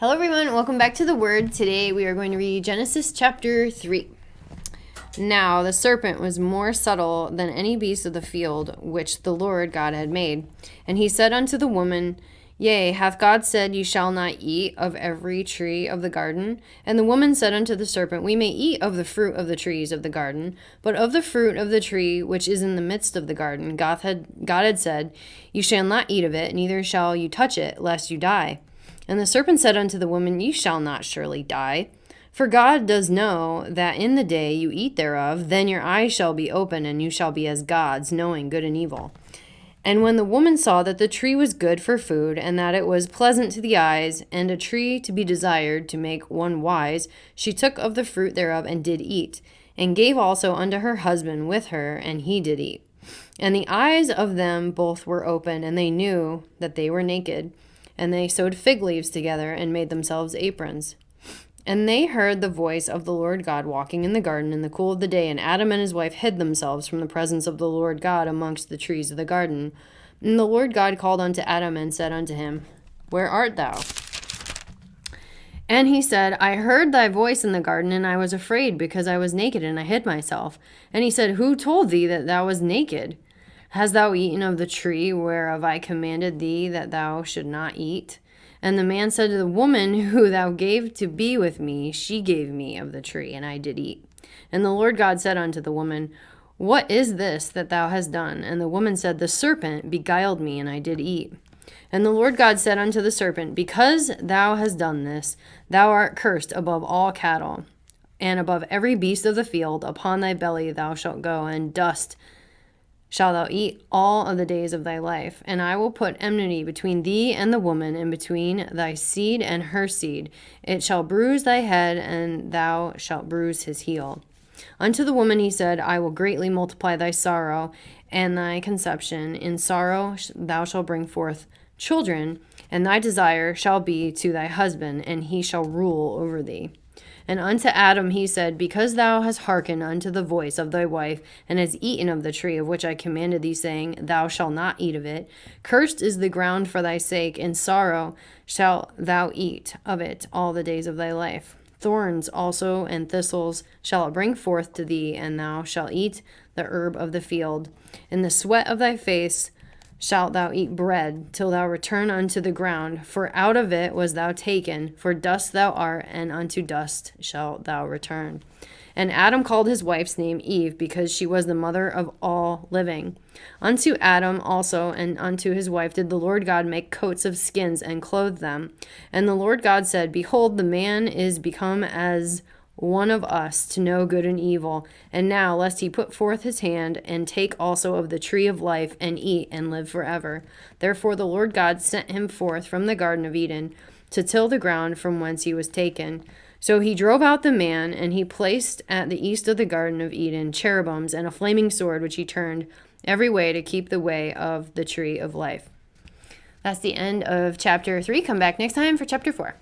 Hello everyone, welcome back to the Word. Today we are going to read Genesis chapter 3. Now the serpent was more subtle than any beast of the field which the Lord God had made. And he said unto the woman, Yea, hath God said, Ye shall not eat of every tree of the garden? And the woman said unto the serpent, We may eat of the fruit of the trees of the garden, but of the fruit of the tree which is in the midst of the garden, God had said, Ye shall not eat of it, neither shall you touch it, lest you die. And the serpent said unto the woman, Ye shall not surely die. For God does know that in the day you eat thereof, then your eyes shall be open, and you shall be as gods, knowing good and evil. And when the woman saw that the tree was good for food, and that it was pleasant to the eyes, and a tree to be desired to make one wise, she took of the fruit thereof, and did eat, and gave also unto her husband with her, and he did eat. And the eyes of them both were open, and they knew that they were naked. And they sewed fig leaves together, and made themselves aprons. And they heard the voice of the Lord God walking in the garden in the cool of the day, and Adam and his wife hid themselves from the presence of the Lord God amongst the trees of the garden. And the Lord God called unto Adam, and said unto him, Where art thou? And he said, I heard thy voice in the garden, and I was afraid, because I was naked, and I hid myself. And he said, Who told thee that thou wast naked? Hast thou eaten of the tree whereof I commanded thee that thou should not eat? And the man said to the woman who thou gave to be with me, She gave me of the tree, and I did eat. And the Lord God said unto the woman, What is this that thou hast done? And the woman said, The serpent beguiled me, and I did eat. And the Lord God said unto the serpent, Because thou hast done this, thou art cursed above all cattle, and above every beast of the field. Upon thy belly thou shalt go, and dust shalt thou eat all of the days of thy life. And I will put enmity between thee and the woman, and between thy seed and her seed. It shall bruise thy head, and thou shalt bruise his heel. Unto the woman he said, I will greatly multiply thy sorrow and thy conception. In sorrow thou shalt bring forth children, and thy desire shall be to thy husband, and he shall rule over thee. And unto Adam he said, Because thou hast hearkened unto the voice of thy wife, and hast eaten of the tree of which I commanded thee, saying, Thou shalt not eat of it. Cursed is the ground for thy sake, in sorrow shalt thou eat of it all the days of thy life. Thorns also and thistles shall it bring forth to thee, and thou shalt eat the herb of the field. In the sweat of thy face shalt thou eat bread, till thou return unto the ground, for out of it was thou taken, for dust thou art, and unto dust shalt thou return. And Adam called his wife's name Eve, because she was the mother of all living. Unto Adam also and unto his wife did the Lord God make coats of skins, and clothe them. And the Lord God said, Behold, the man is become as one of us, to know good and evil. And now, lest he put forth his hand, and take also of the tree of life, and eat, and live forever. Therefore the Lord God sent him forth from the Garden of Eden, to till the ground from whence he was taken. So he drove out the man, and he placed at the east of the Garden of Eden cherubims, and a flaming sword, which he turned every way to keep the way of the tree of life. That's the end of chapter 3. Come back next time for chapter 4.